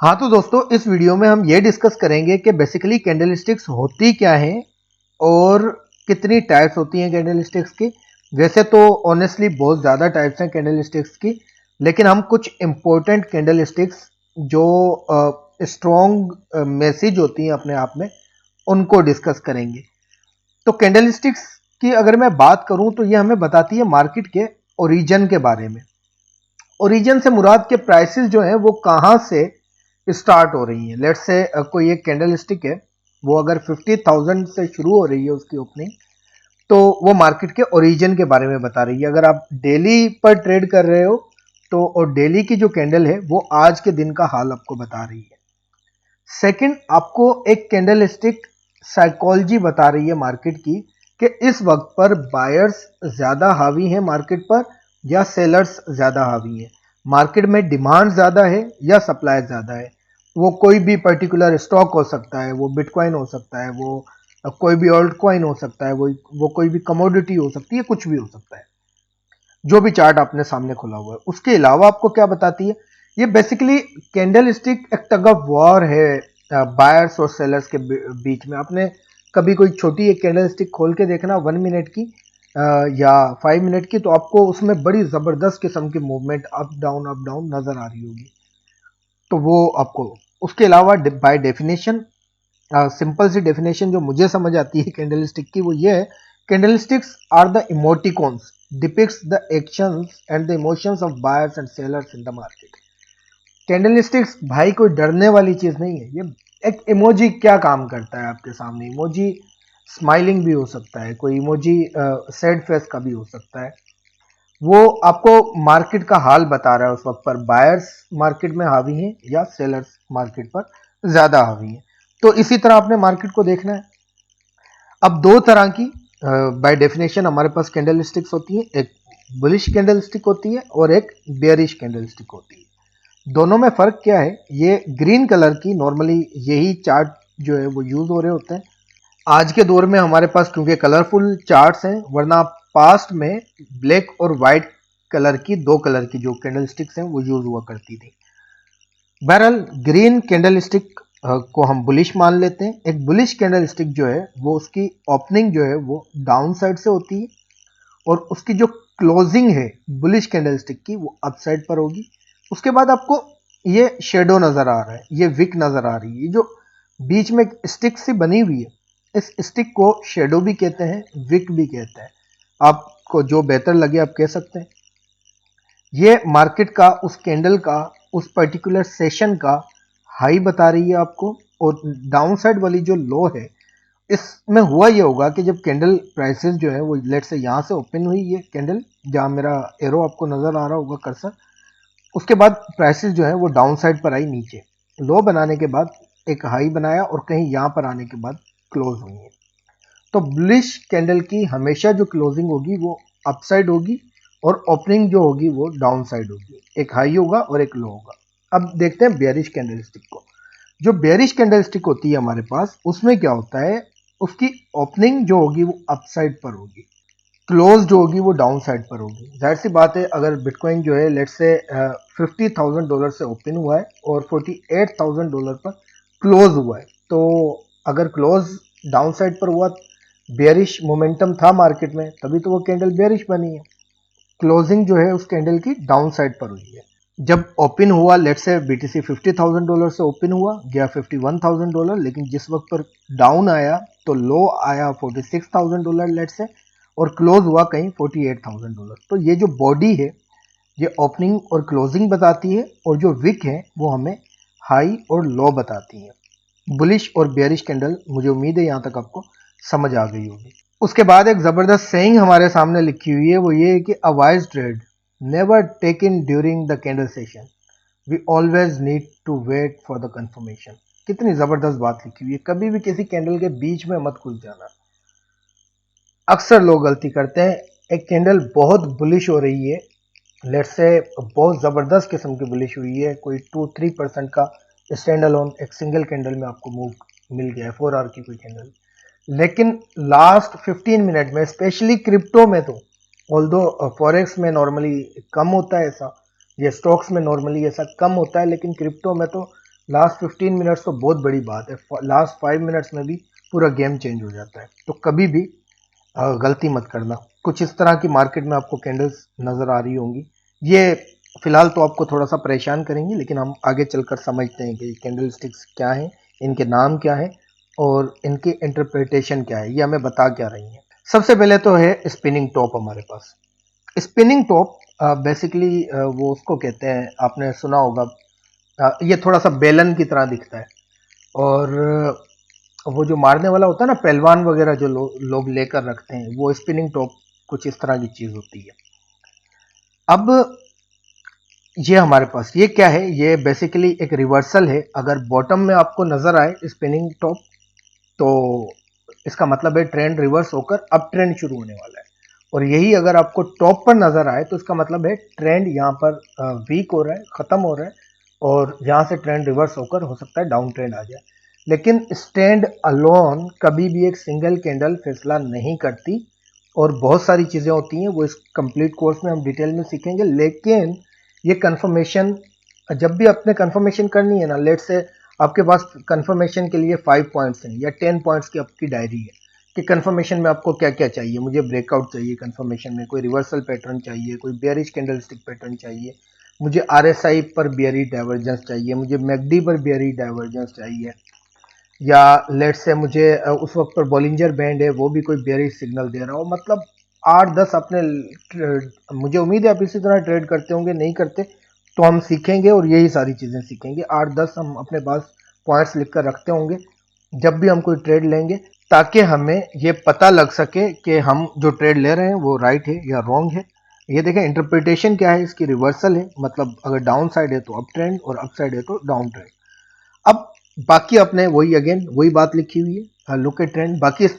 हाँ तो दोस्तों, इस वीडियो में हम ये डिस्कस करेंगे कि बेसिकली कैंडलस्टिक्स होती क्या हैं और कितनी टाइप्स होती हैं कैंडलस्टिक्स की। वैसे तो ऑनेस्टली बहुत ज़्यादा टाइप्स हैं कैंडलस्टिक्स की, लेकिन हम कुछ इम्पोर्टेंट कैंडलस्टिक्स जो स्ट्रॉन्ग मैसेज होती हैं अपने आप में, उनको डिस्कस करेंगे। तो कैंडलस्टिक्स की अगर मैं बात करूं तो ये हमें बताती है मार्केट के ओरिजिन के बारे में। ओरिजिन से मुराद के प्राइसेस जो हैं वो कहाँ से स्टार्ट हो रही है। लेट्स से कोई एक कैंडल स्टिक है, वो अगर 50,000 से शुरू हो रही है उसकी ओपनिंग, तो वो मार्केट के ओरिजिन के बारे में बता रही है। अगर आप डेली पर ट्रेड कर रहे हो तो और डेली की जो कैंडल है वो आज के दिन का हाल आपको बता रही है। सेकंड, आपको एक कैंडल स्टिक साइकोलॉजी बता रही है मार्केट की कि इस वक्त पर बायर्स ज्यादा हावी हैं मार्केट पर या सेलर्स ज्यादा हावी हैं। मार्केट में डिमांड ज्यादा है या सप्लाई ज्यादा है। वो कोई भी पर्टिकुलर स्टॉक हो सकता है, वो बिटकॉइन हो सकता है, वो कोई भी ऑल्ट कॉइन हो सकता है, वो कोई भी कमोडिटी हो सकती है, कुछ भी हो सकता है। जो भी चार्ट आपने सामने खोला हुआ है, उसके अलावा आपको क्या बताती है, ये बेसिकली कैंडल स्टिक एक टग ऑफ वॉर है बायर्स और सेलर्स के बीच में। आपने कभी कोई छोटी एक कैंडल स्टिक खोल के देखना 1 मिनट की या 5 मिनट की, तो आपको उसमें बड़ी जबरदस्त किस्म की मूवमेंट अप डाउन नजर आ रही होगी। तो वो आपको, उसके अलावा बाय डेफिनेशन, सिंपल सी डेफिनेशन जो मुझे समझ आती है कैंडल स्टिक की, वो ये है, candlesticks are the emoticons depicts the actions and the emotions of buyers and sellers in the market। Candle sticks भाई कोई डरने वाली चीज नहीं है। ये एक इमोजी क्या काम करता है आपके सामने, इमोजी स्माइलिंग भी हो सकता है, कोई इमोजी सैड फेस का भी हो सकता है। वो आपको मार्केट का हाल बता रहा है उस वक्त पर, बायर्स मार्केट में हावी हैं या सेलर्स मार्केट पर ज्यादा हावी हैं। तो इसी तरह आपने मार्केट को देखना है। अब दो तरह की बाय डेफिनेशन हमारे पास कैंडल स्टिक्स होती है, एक बुलिश कैंडल स्टिक होती है और एक बेयरिश कैंडल स्टिक होती है। दोनों में फर्क क्या है, ये ग्रीन कलर की नॉर्मली यही चार्ट जो है वो यूज हो रहे होते हैं आज के दौर में हमारे पास, क्योंकि कलरफुल चार्ट्स हैं। वरना पास्ट में ब्लैक और वाइट कलर की, दो कलर की जो कैंडल स्टिक्स हैं वो यूज हुआ करती थी। बहरहाल ग्रीन कैंडल स्टिक को हम बुलिश मान लेते हैं। एक बुलिश कैंडल स्टिक जो है वो उसकी ओपनिंग जो है वो डाउन साइड से होती है और उसकी जो क्लोजिंग है बुलिश कैंडल स्टिक की वो अप साइड पर होगी। उसके बाद आपको ये शेडो नजर आ रहा है, ये विक नजर आ रही है, जो बीच में स्टिक से बनी हुई है, इस स्टिक को शेडो भी कहते हैं, विक भी कहते हैं। आपको जो बेहतर लगे आप कह सकते हैं। ये मार्केट का, उस कैंडल का, उस पर्टिकुलर सेशन का हाई बता रही है आपको। और डाउन साइड वाली जो लो है, इसमें हुआ ये होगा कि जब कैंडल प्राइसेस जो है वो लेट से यहाँ से ओपन हुई, ये कैंडल जहाँ मेरा एरो आपको नजर आ रहा होगा कर्सर, उसके बाद प्राइसेस जो है वो डाउन साइड पर आई नीचे, लो बनाने के बाद एक हाई बनाया और कहीं यहाँ पर आने के बाद क्लोज हुई है। तो बुलिश कैंडल की हमेशा जो क्लोजिंग होगी वो अपसाइड होगी और ओपनिंग जो होगी वो डाउन साइड होगी, एक हाई होगा और एक लो होगा। अब देखते हैं बेयरिश कैंडल स्टिक को। जो बेयरिश कैंडल स्टिक होती है हमारे पास, उसमें क्या होता है, उसकी ओपनिंग जो होगी वो अपसाइड पर होगी, क्लोज जो होगी वो डाउन साइड पर होगी। जाहिर सी बात है, अगर बिटकॉइन जो है लेट्स से $50,000 से ओपन हुआ है और $48,000 पर क्लोज हुआ है, तो अगर क्लोज डाउन साइड पर हुआ, बेयरिश मोमेंटम था मार्केट में, तभी तो वो कैंडल बेयरिश बनी है। क्लोजिंग जो है उस कैंडल की डाउन साइड पर हुई है। जब ओपन हुआ, लेट्स से बीटीसी $50,000 से ओपन हुआ, गया $51,000, लेकिन जिस वक्त पर डाउन आया तो लो आया $46,000 लेट्स से, और क्लोज हुआ कहीं $48,000। तो ये जो बॉडी है ये ओपनिंग और क्लोजिंग बताती है, और जो विक है वो हमें हाई और लो बताती है। बुलिश और बेयरिश कैंडल, मुझे उम्मीद है यहाँ तक आपको समझ आ गई होगी। उसके बाद एक जबरदस्त सेइंग हमारे सामने लिखी हुई है, वो ये है कि a wise trade never taken during the candle session, we always need to wait for the confirmation. कितनी जबरदस्त बात लिखी हुई है, कभी भी किसी कैंडल के बीच में मत घुस जाना। अक्सर लोग गलती करते हैं, एक कैंडल बहुत बुलिश हो रही है, लेट्स से बहुत जबरदस्त किस्म की बुलिश हुई है, कोई 2-3% का स्टैंड अलोन एक सिंगल कैंडल में आपको मूव मिल गया है, 4 आवर की कोई कैंडल, लेकिन लास्ट 15 मिनट में, स्पेशली क्रिप्टो में तो, ऑल्दो फॉरेक्स में नॉर्मली कम होता है ऐसा, या स्टॉक्स में नॉर्मली ऐसा कम होता है, लेकिन क्रिप्टो में तो लास्ट 15 मिनट्स तो बहुत बड़ी बात है, लास्ट 5 मिनट्स में भी पूरा गेम चेंज हो जाता है। तो कभी भी गलती मत करना। कुछ इस तरह की मार्केट में आपको कैंडल्स नज़र आ रही होंगी। ये फिलहाल तो आपको थोड़ा सा परेशान करेंगी, लेकिन हम आगे चलकर समझते हैं कि कैंडल स्टिक्स क्या हैं, इनके नाम क्या हैं और इनकी इंटरप्रिटेशन क्या है, ये हमें बता क्या रही हैं। सबसे पहले तो है स्पिनिंग टॉप हमारे पास। स्पिनिंग टॉप बेसिकली वो उसको कहते हैं, आपने सुना होगा, ये थोड़ा सा बेलन की तरह दिखता है और वो जो मारने वाला होता है ना, पहलवान वगैरह जो लोग लेकर रखते हैं, वो स्पिनिंग टॉप कुछ इस तरह की चीज होती है। अब ये हमारे पास ये क्या है, ये बेसिकली एक रिवर्सल है। अगर बॉटम में आपको नजर आए स्पिनिंग टॉप, तो इसका मतलब है ट्रेंड रिवर्स होकर अब ट्रेंड शुरू होने वाला है। और यही अगर आपको टॉप पर नजर आए तो इसका मतलब है ट्रेंड यहाँ पर वीक हो रहा है, खत्म हो रहा है और यहाँ से ट्रेंड रिवर्स होकर हो सकता है डाउन ट्रेंड आ जाए। लेकिन स्टैंड अलोन कभी भी एक सिंगल कैंडल फैसला नहीं करती और बहुत सारी चीज़ें होती हैं, वो इस कंप्लीट कोर्स में हम डिटेल में सीखेंगे। लेकिन ये कंफर्मेशन, जब भी आपने कंफर्मेशन करनी है ना, लेट से आपके पास कंफर्मेशन के लिए 5 पॉइंट्स हैं या 10 पॉइंट्स की आपकी डायरी है कि कंफर्मेशन में आपको क्या क्या चाहिए। मुझे ब्रेकआउट चाहिए कंफर्मेशन में, कोई रिवर्सल पैटर्न चाहिए, कोई बेयरिश कैंडलस्टिक पैटर्न चाहिए, मुझे आरएसआई पर बेयरिश डाइवर्जेंस चाहिए, मुझे मैकडी पर बेयरिश डाइवर्जेंस चाहिए, या लेट से मुझे उस वक्त पर बॉलिंजर बैंड है वो भी कोई बेयरिश सिग्नल दे रहा हो। मतलब 8-10 अपने मुझे उम्मीद है आप इसी तरह ट्रेड करते होंगे, नहीं करते तो हम सीखेंगे और यही सारी चीज़ें सीखेंगे। 8-10 हम अपने पास पॉइंट्स लिख कर रखते होंगे जब भी हम कोई ट्रेड लेंगे, ताकि हमें ये पता लग सके कि हम जो ट्रेड ले रहे हैं वो राइट है या रॉन्ग है। ये देखें इंटरप्रिटेशन क्या है इसकी, रिवर्सल है, मतलब अगर डाउन साइड है तो अप ट्रेंड और अप साइड है तो डाउन ट्रेंड। अब बाकी अपने वही अगेन वही बात लिखी हुई है, लुक एट ट्रेंड। बाकी इस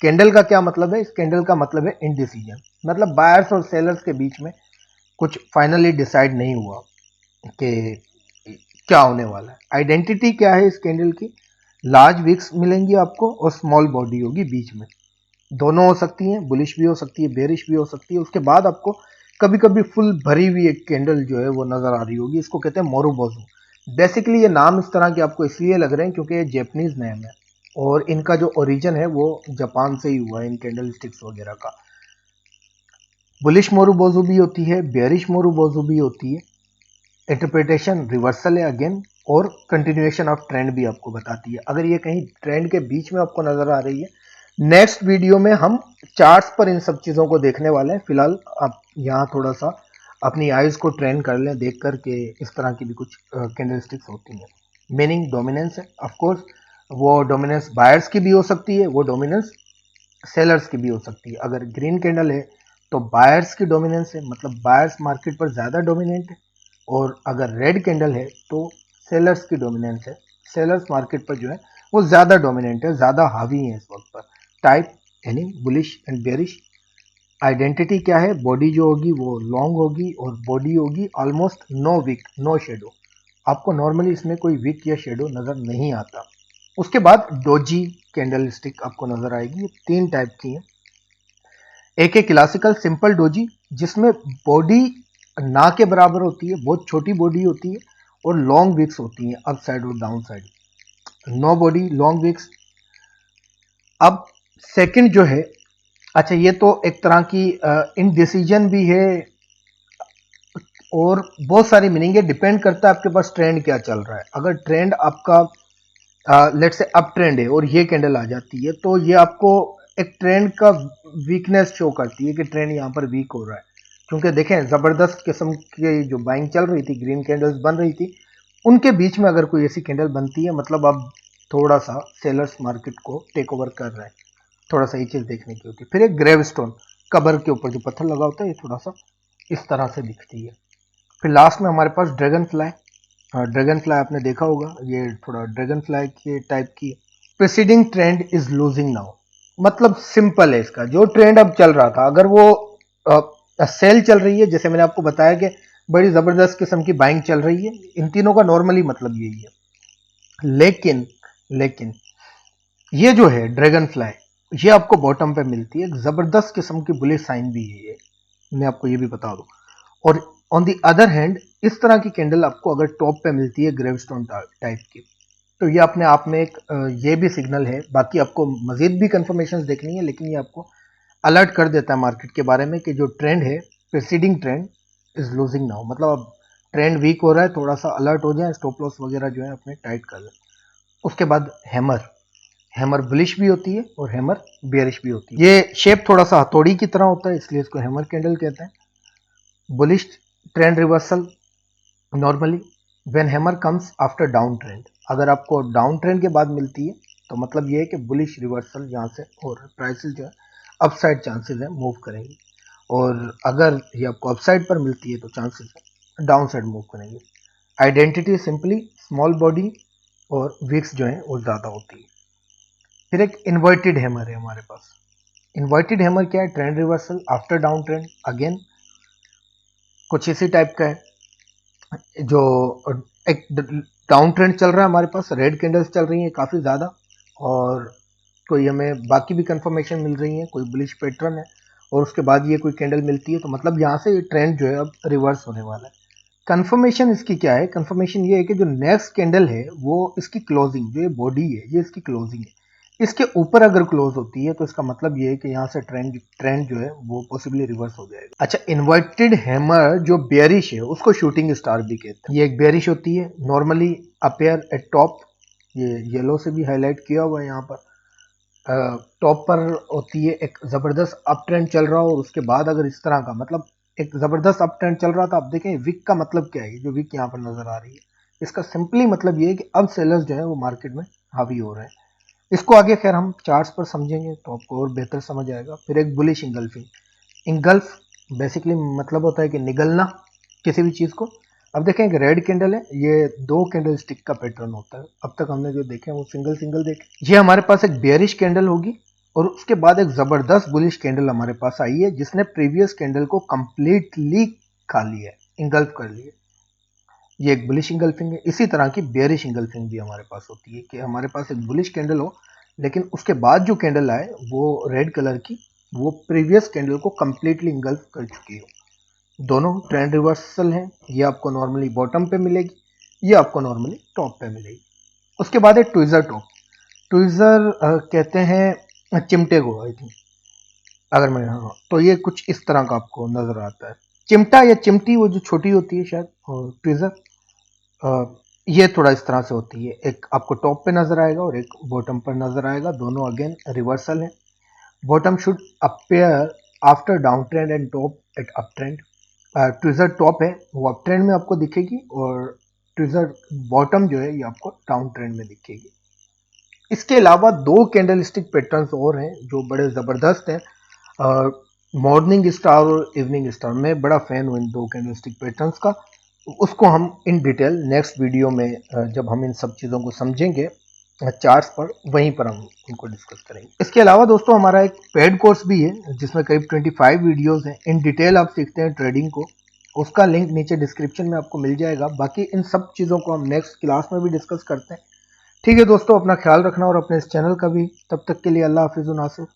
कैंडल का क्या मतलब है, इस कैंडल का मतलब है इनडिसीजन, मतलब बायर्स और सेलर्स के बीच में कुछ फाइनली डिसाइड नहीं हुआ कि क्या होने वाला है। आइडेंटिटी क्या है इस कैंडल की, लार्ज विक्स मिलेंगी आपको और स्मॉल बॉडी होगी बीच में, दोनों हो सकती हैं, बुलिश भी हो सकती है, बेरिश भी हो सकती है। उसके बाद आपको कभी कभी फुल भरी हुई एक कैंडल जो है वो नजर आ रही होगी, इसको कहते हैं मोरुबोजू। बेसिकली ये नाम इस तरह के आपको इसलिए लग रहे हैं क्योंकि ये जैपनीज नेम है और इनका जो ओरिजिन है वो जापान से ही हुआ है, इन कैंडल स्टिक्स वगैरह का। बुलिश मोरुबोजू भी होती है, बेरिश मोरुबोजू भी होती है। इंटरप्रिटेशन रिवर्सल है अगेन, और कंटिन्यूएशन ऑफ ट्रेंड भी आपको बताती है। अगर ये कहीं ट्रेंड के बीच में आपको नजर आ रही है, नेक्स्ट वीडियो में हम चार्ट्स पर इन सब चीज़ों को देखने वाले हैं। फिलहाल आप यहाँ थोड़ा सा अपनी आइज को ट्रेन कर लें देख कर के इस तरह की भी कुछ कैंडलस्टिक्स होती हैं। मीनिंग डोमिनेंस है, ऑफ कोर्स वो डोमिनेंस बायर्स की भी हो सकती है, वो डोमिनेंस सेलर्स की भी हो सकती है। अगर ग्रीन कैंडल है तो बायर्स की डोमिनेंस है, मतलब बायर्स मार्केट पर ज़्यादा डोमिनेंट है, और अगर रेड कैंडल है तो सेलर्स की डोमिनेंस है, सेलर्स मार्केट पर जो है वो ज़्यादा डोमिनेंट है, ज़्यादा हावी है इस वक्त पर। टाइप यानी बुलिश एंड बेरिश। आइडेंटिटी क्या है, बॉडी जो होगी वो लॉन्ग होगी और बॉडी होगी almost no wick no shadow. आपको नॉर्मली इसमें कोई विक या शेडो नज़र नहीं आता। उसके बाद डोजी कैंडल स्टिक आपको नज़र आएगी, ये 3 टाइप की है। एक है क्लासिकल सिंपल डोजी, जिसमें बॉडी ना के बराबर होती है, बहुत छोटी बॉडी होती है और लॉन्ग विक्स होती हैं अप साइड और downside, no body long wicks. अब सेकंड जो है, अच्छा ये तो एक तरह की इनडिसीजन भी है और बहुत सारी मीनिंग है, डिपेंड करता है आपके पास ट्रेंड क्या चल रहा है। अगर ट्रेंड आपका लेट से अप ट्रेंड है और ये कैंडल आ जाती है तो ये आपको एक ट्रेंड का वीकनेस शो करती है कि ट्रेंड यहाँ पर वीक हो रहा है। क्योंकि देखें ज़बरदस्त किस्म की जो बाइंग चल रही थी, ग्रीन कैंडल्स बन रही थी, उनके बीच में अगर कोई ऐसी कैंडल बनती है मतलब अब थोड़ा सा सेलर्स मार्केट को टेक ओवर कर रहा है, थोड़ा सा ये चीज़ देखने की होती है। फिर एक ग्रेव स्टोन, कबर के ऊपर जो पत्थर लगा होता है, ये थोड़ा सा इस तरह से दिखती है। फिर लास्ट में हमारे पास ड्रैगन फ्लाई। ड्रैगन फ्लाई आपने देखा होगा, ये थोड़ा ड्रैगन फ्लाई के टाइप की। Presiding trend is losing now, मतलब सिंपल है इसका, जो ट्रेंड अब चल रहा था अगर वो सेल चल रही है, जैसे मैंने आपको बताया कि बड़ी जबरदस्त किस्म की बाइंग चल रही है, इन तीनों का नॉर्मली मतलब यही है। लेकिन लेकिन ये जो है ड्रैगन फ्लाई, ये आपको बॉटम पे मिलती है, एक जबरदस्त किस्म की बुलिश साइन भी है ये, मैं आपको ये भी बता दूं। और ऑन दी अदर हैंड इस तरह की कैंडल आपको अगर टॉप पे मिलती है ग्रेवस्टोन टाइप की, तो ये अपने आप में एक ये भी सिग्नल है। बाकी आपको मजीद भी कंफर्मेशन देखनी है, लेकिन ये आपको अलर्ट कर देता है मार्केट के बारे में कि जो ट्रेंड है, preceding trend is losing now, मतलब अब ट्रेंड वीक हो रहा है, थोड़ा सा अलर्ट हो जाए, स्टॉप लॉस वगैरह जो है अपने टाइट कर दें। उसके बाद हैमर, हैमर बुलिश भी होती है और हैमर बेयरिश भी होती है। ये शेप थोड़ा सा हथौड़ी की तरह होता है, इसलिए इसको हैमर कैंडल कहते हैं। Bullish trend reversal normally when hammer comes after down trend, अगर आपको डाउन ट्रेंड के बाद मिलती है तो मतलब ये है कि बुलिश रिवर्सल यहाँ से और प्राइसेस जो है अपसाइड चांसेस है मूव करेंगे, और अगर ये आपको अपसाइड पर मिलती है तो चांसेस है डाउन साइड मूव करेंगे। आइडेंटिटी सिंपली स्मॉल बॉडी और विक्स जो है वो ज़्यादा होती है। फिर एक इन्वर्टेड हैमर है हमारे पास। इन्वर्टेड हैमर क्या है? Trend reversal after down trend, again कुछ इसी टाइप का है। जो एक डाउन ट्रेंड चल रहा है हमारे पास, रेड कैंडल्स चल रही हैं काफ़ी ज़्यादा, और कोई हमें बाकी भी कंफर्मेशन मिल रही है, कोई बुलिश पैटर्न है, और उसके बाद ये कोई कैंडल मिलती है, तो मतलब यहाँ से ये ट्रेंड जो है अब रिवर्स होने वाला है। कंफर्मेशन इसकी क्या है? कंफर्मेशन ये है कि जो नेक्स्ट कैंडल है वो इसकी क्लोजिंग, जो ये बॉडी है ये इसकी क्लोजिंग है, इसके ऊपर अगर क्लोज होती है तो इसका मतलब ये है कि यहाँ से ट्रेंड ट्रेंड जो है वो पॉसिबली रिवर्स हो जाएगा। अच्छा, इन्वर्टेड हैमर जो बेयरिश है उसको शूटिंग स्टार भी कहते हैं। ये एक बेयरिश होती है, नॉर्मली अपेयर एट टॉप, ये येलो से भी हाईलाइट किया हुआ है यहाँ पर। टॉप पर होती है, एक ज़बरदस्त अप ट्रेंड चल रहा हो और उसके बाद अगर इस तरह का, मतलब एक ज़बरदस्त अप ट्रेंड चल रहा था, आप देखें विक का मतलब क्या है, जो विक यहाँ पर नज़र आ रही है, इसका सिंपली मतलब ये है कि अब सेलर्स जो है वो मार्केट में हावी हो रहे हैं। इसको आगे खैर हम चार्ट्स पर समझेंगे तो आपको और बेहतर समझ आएगा। फिर एक बुलिश इंगल्फिंग, इंगल्फ बेसिकली मतलब होता है कि निगलना किसी भी चीज़ को। अब देखें एक रेड कैंडल है, ये दो कैंडल स्टिक का पैटर्न होता है, अब तक हमने जो देखे वो सिंगल सिंगल देखे। ये हमारे पास एक बेयरिश कैंडल होगी और उसके बाद एक ज़बरदस्त बुलिश कैंडल हमारे पास आई है जिसने प्रीवियस कैंडल को कंप्लीटली खा लिया है, इंगल्फ कर लिया। ये एक बुलिश इंगल्फिंग है। इसी तरह की बेयरिश इंगल्फिंग भी हमारे पास होती है कि हमारे पास एक बुलिश कैंडल हो, लेकिन उसके बाद जो कैंडल आए वो रेड कलर की, वो प्रीवियस कैंडल को कंप्लीटली इंगल्फ कर चुकी हो। दोनों ट्रेंड रिवर्सल हैं, ये आपको नॉर्मली बॉटम पे मिलेगी, ये आपको नॉर्मली टॉप पे मिलेगी। उसके बाद है ट्विज़र टॉप। ट्विज़र कहते हैं चिमटे को, आई थिंक, अगर मैं, हाँ, तो ये कुछ इस तरह का आपको नजर आता है। चिमटा या चिमटी वो जो छोटी होती है शायद, और ट्विज़र ये थोड़ा इस तरह से होती है, एक आपको टॉप पे नजर आएगा और एक बॉटम पर नजर आएगा, दोनों अगेन रिवर्सल है। Bottom should appear after downtrend and top at uptrend. Tweezer top है वो अप ट्रेंड में आपको दिखेगी और ट्विज़र बॉटम जो है ये आपको डाउन ट्रेंड में दिखेगी। इसके अलावा दो कैंडल स्टिक पैटर्न्स और हैं जो बड़े ज़बरदस्त हैं, मॉर्निंग स्टार और इवनिंग स्टार। मैं बड़ा फ़ैन हूँ इन दो कैंडल स्टिक पैटर्न्स का। उसको हम इन डिटेल नेक्स्ट वीडियो में जब हम इन सब चीज़ों को समझेंगे चार्ट्स पर, वहीं पर हम उनको डिस्कस करेंगे। इसके अलावा दोस्तों हमारा एक पेड कोर्स भी है जिसमें करीब 25 वीडियोस हैं, इन डिटेल आप सीखते हैं ट्रेडिंग को। उसका लिंक नीचे डिस्क्रिप्शन में आपको मिल जाएगा। बाकी इन सब चीज़ों को हम नेक्स्ट क्लास में भी डिस्कस करते हैं। ठीक है दोस्तों, अपना ख्याल रखना और अपने इस चैनल का भी। तब तक के लिए अल्लाह हाफिज़ नासिर।